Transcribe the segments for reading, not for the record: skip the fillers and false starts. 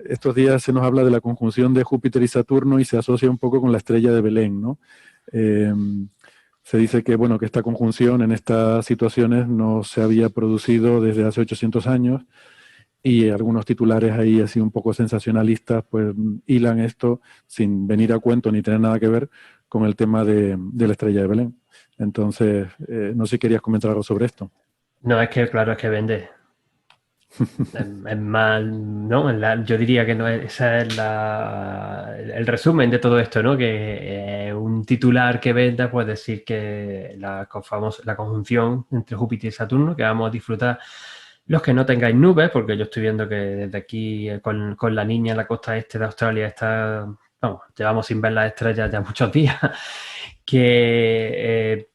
estos días se nos habla de la conjunción de Júpiter y Saturno y se asocia un poco con la estrella de Belén, ¿no? Eh, Se dice que, bueno, que esta conjunción en estas situaciones no se había producido desde hace 800 años y algunos titulares ahí así un poco sensacionalistas pues hilan esto sin venir a cuento ni tener nada que ver con el tema de la estrella de Belén. Entonces, no sé si querías comentar algo sobre esto. No, es que claro, es que vende. Es más, ¿no? Yo diría que no esa es el resumen de todo esto, ¿no? Que un titular que venda, pues decir que la conjunción entre Júpiter y Saturno, que vamos a disfrutar los que no tengáis nubes, porque yo estoy viendo que desde aquí con la niña en la costa este de Australia está, vamos, llevamos sin ver las estrellas ya muchos días, que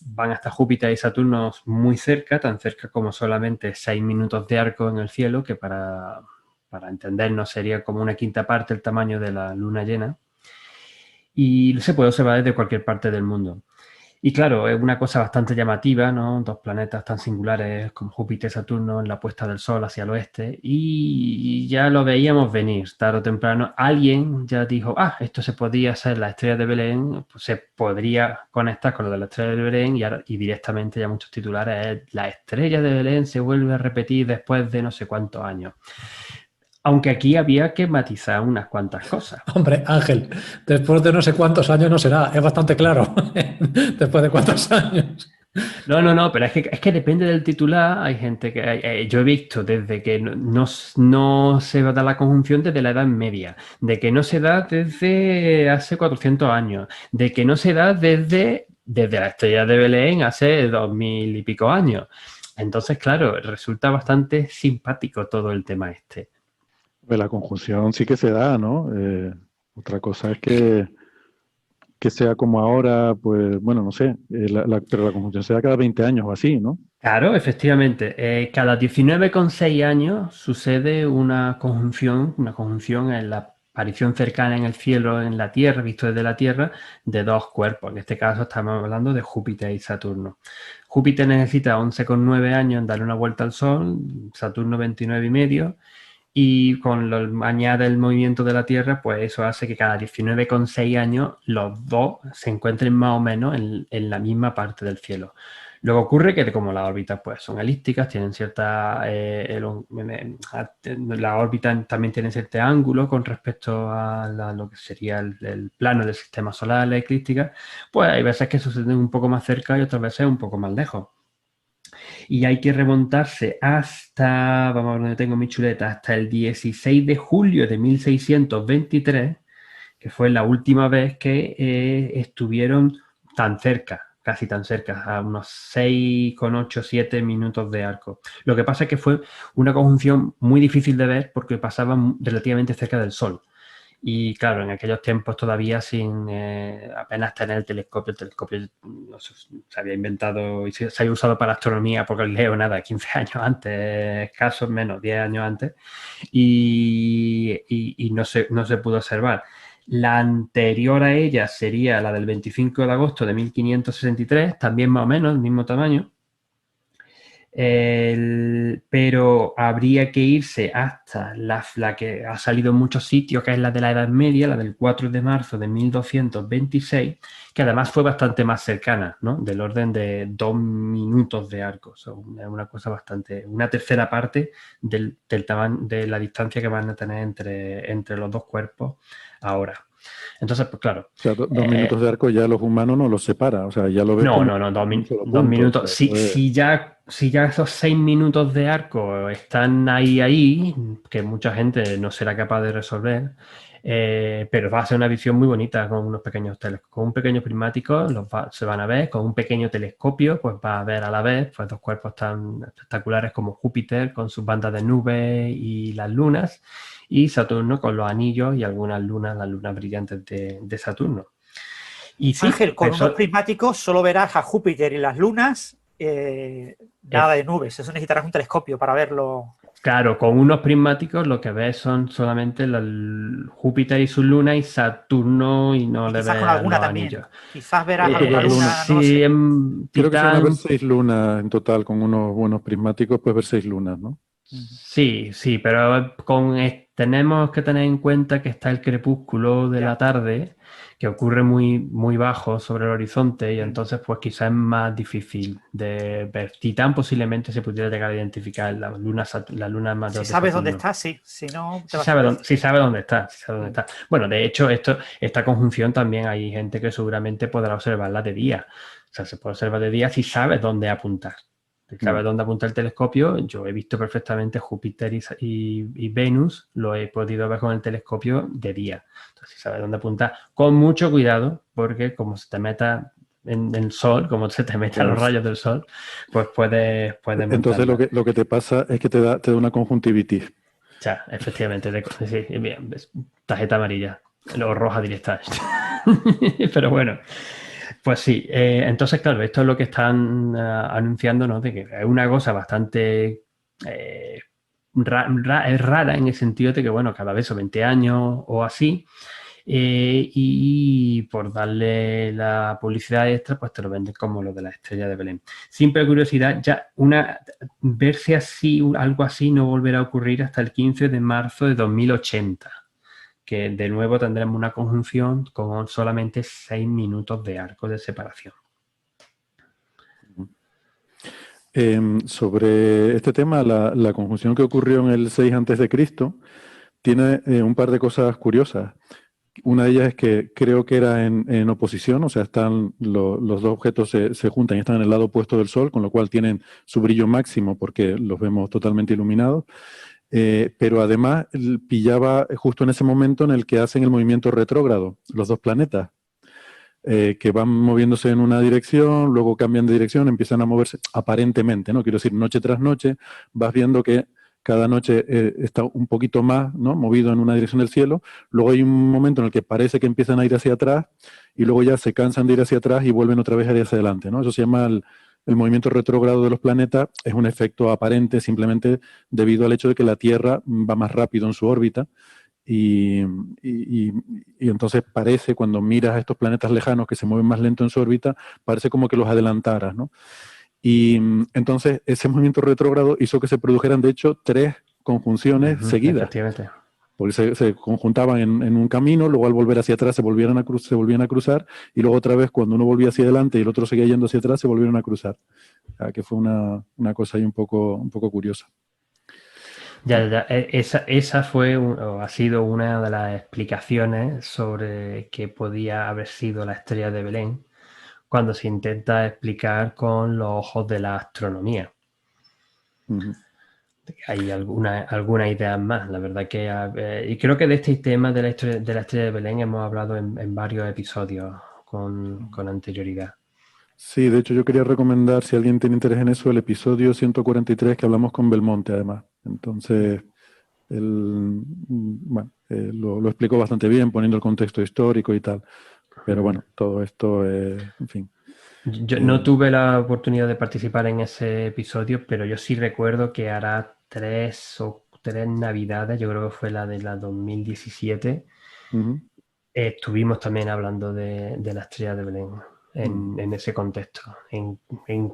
van hasta Júpiter y Saturno muy cerca, tan cerca como solamente 6 minutos de arco en el cielo, que para entendernos sería como una quinta parte el tamaño de la luna llena. Y se puede observar desde cualquier parte del mundo. Y claro, es una cosa bastante llamativa, ¿no? Dos planetas tan singulares como Júpiter y Saturno en la puesta del Sol hacia el oeste. Y ya lo veíamos venir, tarde o temprano. Alguien ya dijo, esto se podría ser la estrella de Belén, pues se podría conectar con lo de la estrella de Belén y directamente ya muchos titulares es la estrella de Belén se vuelve a repetir después de no sé cuántos años. Aunque aquí había que matizar unas cuantas cosas. Hombre, Ángel, después de no sé cuántos años no será, es bastante claro. Después de cuántos años. No, pero es que depende del titular. Hay gente que yo he visto desde que no se da la conjunción desde la Edad Media, de que no se da desde hace 400 años, de que no se da desde la estrella de Belén hace 2000 y pico años. Entonces, claro, resulta bastante simpático todo el tema este. Pues la conjunción sí que se da, ¿no? Otra cosa es que sea como ahora, pues bueno, no sé, pero la conjunción se da cada 20 años o así, ¿no? Claro, efectivamente. Cada 19,6 años sucede una conjunción en la aparición cercana en el cielo, en la Tierra, visto desde la Tierra, de dos cuerpos. En este caso estamos hablando de Júpiter y Saturno. Júpiter necesita 11,9 años en darle una vuelta al Sol, Saturno 29,5, y añade el movimiento de la Tierra, pues eso hace que cada 19,6 años los dos se encuentren más o menos en la misma parte del cielo. Luego ocurre que como las órbitas pues, son elípticas, tienen la órbita también tiene cierto ángulo con respecto a lo que sería el plano del sistema solar, la eclíptica, pues hay veces que suceden un poco más cerca y otras veces un poco más lejos. Y hay que remontarse hasta, vamos a ver dónde tengo mi chuleta, hasta el 16 de julio de 1623, que fue la última vez que estuvieron tan cerca, casi tan cerca, a unos 6,8, 7 minutos de arco. Lo que pasa es que fue una conjunción muy difícil de ver porque pasaban relativamente cerca del Sol. Y claro, en aquellos tiempos todavía sin apenas tener el telescopio no se había inventado y se había usado para astronomía porque leo nada, 15 años antes, escasos menos, 10 años antes, y no se pudo observar. La anterior a ella sería la del 25 de agosto de 1563, también más o menos el mismo tamaño. Pero habría que irse hasta la que ha salido en muchos sitios, que es la de la Edad Media, la del 4 de marzo de 1226, que además fue bastante más cercana, ¿no? Del orden de 2 minutos de arco. Es una cosa una tercera parte del tamaño de la distancia que van a tener entre los dos cuerpos ahora. Entonces, pues claro. O sea, 2 minutos de arco ya los humanos no los separa, o sea, ya lo ves como No, un solo 2 punto. minutos. O sea, Si ya esos 6 minutos de arco están ahí, que mucha gente no será capaz de resolver, pero va a ser una visión muy bonita con unos pequeños con un pequeño prismático se van a ver, con un pequeño telescopio, pues va a ver a la vez pues, dos cuerpos tan espectaculares como Júpiter con sus bandas de nubes y las lunas, y Saturno con los anillos y algunas lunas, las lunas brillantes de Saturno. Y sí, Ángel, con unos prismáticos solo verás a Júpiter y las lunas, nada de nubes. Eso necesitarás un telescopio para verlo. Claro, con unos prismáticos lo que ves son solamente Júpiter y sus lunas y Saturno y no le ves con alguna los también. anillos. Quizás verás alguna luna, sí, no sé. Creo que se van a ver 6 lunas en total, con unos buenos prismáticos, puedes ver 6 lunas, ¿no? Sí, sí, pero tenemos que tener en cuenta que está el crepúsculo de la tarde, que ocurre muy, muy bajo sobre el horizonte, y entonces pues quizás es más difícil de ver. Titán posiblemente se pudiera llegar a identificar la luna mayor Si de sabes dónde Saturno. está, sí. Si no, te Sí vas sabe, a dónde, perder. sí sabe dónde está, sí sabe dónde está. Bueno, de hecho, esta conjunción también hay gente que seguramente podrá observarla de día. O sea, se puede observar de día si sabes dónde apuntar. Si sabes dónde apuntar el telescopio, yo he visto perfectamente Júpiter y Venus, lo he podido ver con el telescopio de día. Entonces, si sabes dónde apuntar, con mucho cuidado, porque como se te meta en el sol, como se te metan los rayos del sol, pues puedes Entonces montarla. lo que te pasa es que te da una conjuntivitis. Ya, efectivamente, sí, bien, tarjeta amarilla o roja directa. Pero bueno, pues sí. Entonces, claro, esto es lo que están anunciando, ¿no? De que es una cosa bastante es rara en el sentido de que, bueno, cada vez son 20 años o así. Y por darle la publicidad extra, pues te lo venden como lo de la estrella de Belén. Simple curiosidad, ver si algo así no volverá a ocurrir hasta el 15 de marzo de 2080, que de nuevo tendremos una conjunción con solamente 6 minutos de arco de separación. Sobre este tema, la conjunción que ocurrió en el 6 a.C. tiene un par de cosas curiosas. Una de ellas es que creo que era en oposición, o sea, están los dos objetos se juntan y están en el lado opuesto del Sol, con lo cual tienen su brillo máximo porque los vemos totalmente iluminados. Pero además pillaba justo en ese momento en el que hacen el movimiento retrógrado, los dos planetas, que van moviéndose en una dirección, luego cambian de dirección, empiezan a moverse aparentemente, ¿no? Quiero decir, noche tras noche vas viendo que cada noche está un poquito más, ¿no?, movido en una dirección del cielo. Luego hay un momento en el que parece que empiezan a ir hacia atrás y luego ya se cansan de ir hacia atrás y vuelven otra vez a ir hacia adelante, ¿no? Eso se llama el movimiento retrógrado de los planetas. Es un efecto aparente simplemente debido al hecho de que la Tierra va más rápido en su órbita. Y entonces parece, cuando miras a estos planetas lejanos que se mueven más lento en su órbita, parece como que los adelantaras, ¿no? Y entonces ese movimiento retrógrado hizo que se produjeran, de hecho, 3 conjunciones seguidas. Efectivamente. Porque se conjuntaban en un camino, luego al volver hacia atrás se volvían a cruzar, y luego otra vez cuando uno volvía hacia adelante y el otro seguía yendo hacia atrás, se volvieron a cruzar. O sea, que fue una cosa ahí un poco curiosa. Esa fue o ha sido una de las explicaciones sobre qué podía haber sido la estrella de Belén cuando se intenta explicar con los ojos de la astronomía. Hay alguna idea más, la verdad que y creo que de este tema de la estrella de Belén hemos hablado en varios episodios con anterioridad. Sí, de hecho yo quería recomendar, si alguien tiene interés en eso, el episodio 143 que hablamos con Belmonte, además. Entonces, lo explicó bastante bien, poniendo el contexto histórico y tal. Pero bueno, todo esto, en fin. Yo no tuve la oportunidad de participar en ese episodio, pero yo sí recuerdo que hará 3 Navidades, yo creo que fue la de la 2017, estuvimos también hablando de la estrella de Belén. En ese contexto, en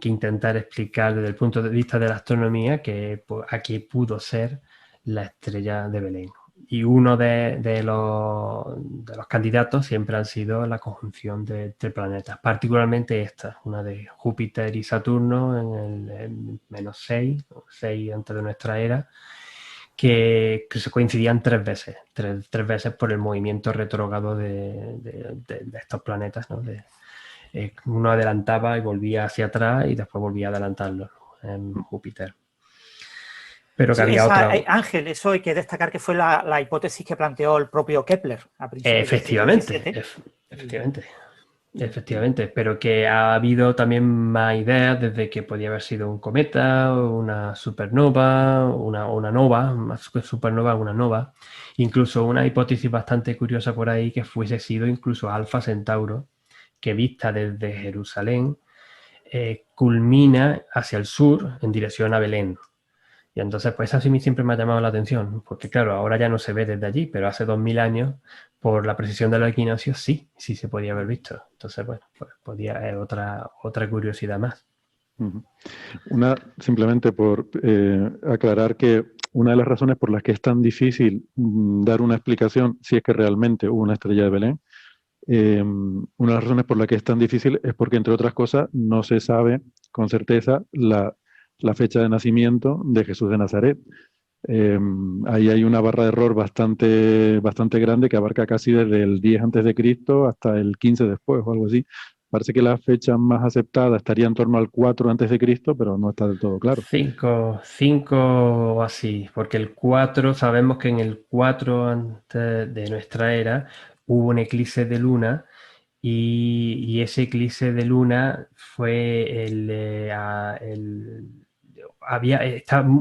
que intentar explicar desde el punto de vista de la astronomía que aquí pudo ser la estrella de Belén. Y uno de los candidatos siempre han sido la conjunción de planetas, particularmente esta, una de Júpiter y Saturno en el -6 antes de nuestra era, que se coincidían 3 veces, tres veces por el movimiento retrógrado de estos planetas, ¿no? Uno adelantaba y volvía hacia atrás y después volvía a adelantarlo en Júpiter. Pero que sí, había otra. Ángel, eso hay que destacar que fue la hipótesis que planteó el propio Kepler a principios Efectivamente, pero que ha habido también más ideas desde que podía haber sido un cometa, una supernova, una nova, más que supernova, una nova. Incluso una hipótesis bastante curiosa por ahí que fuese sido incluso Alfa Centauro, que vista desde Jerusalén culmina hacia el sur en dirección a Belén. Y entonces, pues eso sí siempre me ha llamado la atención, porque claro, ahora ya no se ve desde allí, pero hace 2000 años, por la precisión de los equinoccios, sí se podía haber visto. Entonces, bueno, pues podía otra curiosidad más. Simplemente por aclarar que una de las razones por las que es tan difícil dar una explicación, si es que realmente hubo una estrella de Belén, una de las razones por las que es tan difícil es porque, entre otras cosas, no se sabe con certeza la fecha de nacimiento de Jesús de Nazaret. Ahí hay una barra de error bastante grande que abarca casi desde el 10 antes de Cristo hasta el 15 después o algo así. Parece que la fecha más aceptada estaría en torno al 4 antes de Cristo, pero no está del todo claro. 5 o así, porque el 4, sabemos que en el 4 antes de nuestra era hubo un eclipse de luna y ese eclipse de luna fue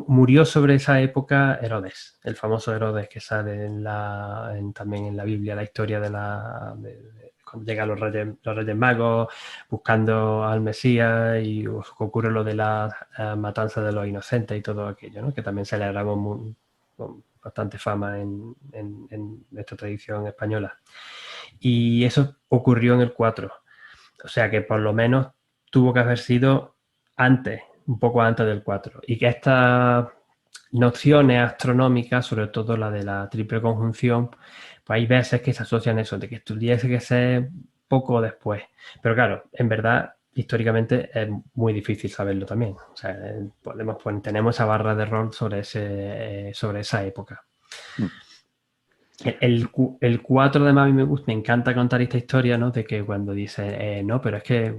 murió sobre esa época Herodes, el famoso Herodes que sale también en la Biblia, la historia de cuando llegan los reyes magos buscando al Mesías y ocurre lo de la matanza de los inocentes y todo aquello, ¿no? Que también celebramos con bastante fama en nuestra tradición española. Y eso ocurrió en el 4. O sea que por lo menos tuvo que haber sido antes, un poco antes del 4. Y que estas nociones astronómicas, sobre todo la de la triple conjunción, pues hay veces que se asocian eso, de que tuviese que ser poco después. Pero claro, en verdad, históricamente es muy difícil saberlo también. O sea, tenemos esa barra de error sobre esa época. El 4 además a mí me encanta contar esta historia, ¿no? De que cuando dice, no, pero es que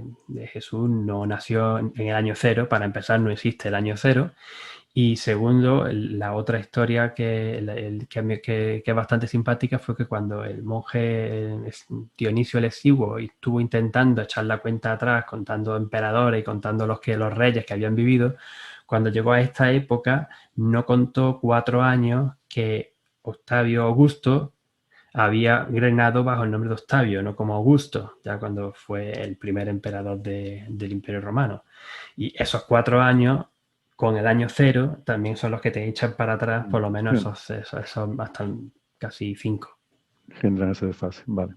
Jesús no nació en el año 0, para empezar no existe el año 0, y segundo, la otra historia que es bastante simpática fue que cuando el monje Dionisio el Exiguo estuvo intentando echar la cuenta atrás, contando emperadores y contando los reyes que habían vivido, cuando llegó a esta época no contó 4 años que Octavio Augusto había reinado bajo el nombre de Octavio, no como Augusto, ya cuando fue el primer emperador del Imperio Romano. Y esos 4 años, con el año 0, también son los que te echan para atrás, por lo menos esos hasta casi 5. Generan ese desfase, vale.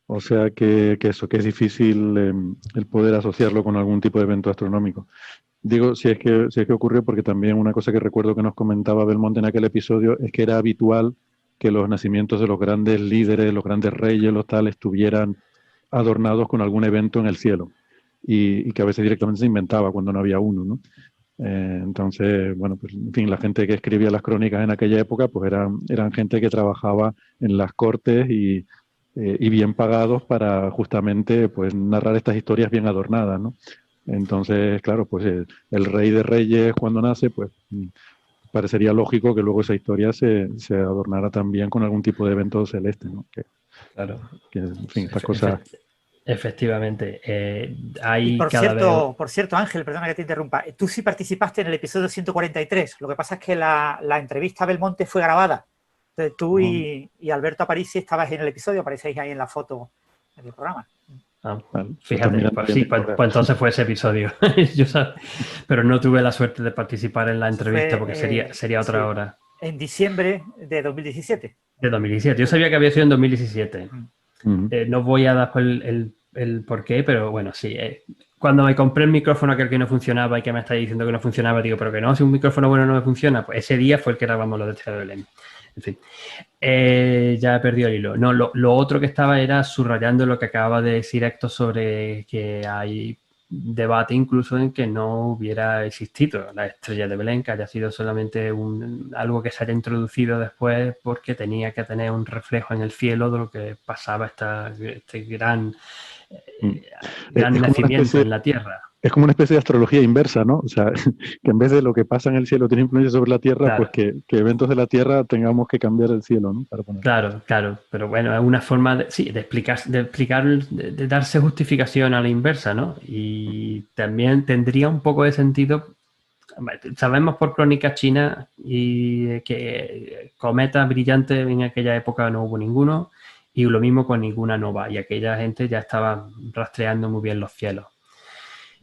O sea que es difícil el poder asociarlo con algún tipo de evento astronómico. Digo, si es que ocurrió, porque también una cosa que recuerdo que nos comentaba Belmonte en aquel episodio es que era habitual que los nacimientos de los grandes líderes, los grandes reyes, los tales, estuvieran adornados con algún evento en el cielo y que a veces directamente se inventaba cuando no había uno, ¿no? Entonces, bueno, pues en fin, la gente que escribía las crónicas en aquella época pues eran gente que trabajaba en las cortes y bien pagados para justamente pues narrar estas historias bien adornadas, ¿no? Entonces, claro, pues el rey de reyes cuando nace, pues parecería lógico que luego esa historia se adornara también con algún tipo de evento celeste, ¿no? Claro. Que, en fin, estas cosas... Efectivamente. Hay por cierto, Ángel, perdona que te interrumpa. Tú sí participaste en el episodio 143. Lo que pasa es que la entrevista a Belmonte fue grabada. Entonces tú y Alberto Aparici estabais en el episodio, aparecéis ahí en la foto del programa. Vale, fíjate, pues entonces fue ese episodio. Pero no tuve la suerte de participar en la entrevista porque sería otra hora. En diciembre de 2017. De 2017. Yo sabía que había sido en 2017. No voy a dar el por qué, pero bueno, sí. Cuando me compré el micrófono aquel que no funcionaba y que me estáis diciendo que no funcionaba, digo, pero que no, si un micrófono bueno no me funciona, pues ese día fue el que grabamos lo de Estrella de Belén. En fin, ya he perdido el hilo. No, lo otro que estaba era subrayando lo que acababa de decir Héctor sobre que hay debate incluso en que no hubiera existido la Estrella de Belén, que haya sido solamente algo que se haya introducido después porque tenía que tener un reflejo en el cielo de lo que pasaba este gran nacimiento en la Tierra. Es como una especie de astrología inversa, ¿no? O sea, que en vez de lo que pasa en el cielo tiene influencia sobre la Tierra, claro, pues que eventos de la Tierra tengamos que cambiar el cielo, ¿no? Para poner. Claro, pero bueno, es una forma de explicar, de darse justificación a la inversa, ¿no? Y también tendría un poco de sentido. Sabemos por crónicas chinas y que cometas brillantes en aquella época no hubo ninguno, y lo mismo con ninguna nova, y aquella gente ya estaba rastreando muy bien los cielos.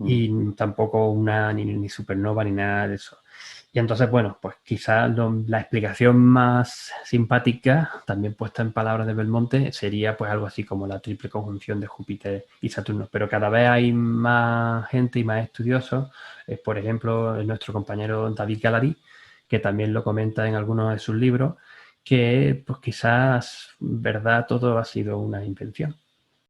Y tampoco una ni supernova ni nada de eso. Y entonces, bueno, pues quizás la explicación más simpática, también puesta en palabras de Belmonte, sería pues algo así como la triple conjunción de Júpiter y Saturno. Pero cada vez hay más gente y más estudiosos, por ejemplo, nuestro compañero David Galari, que también lo comenta en algunos de sus libros, que pues quizás, verdad, todo ha sido una invención.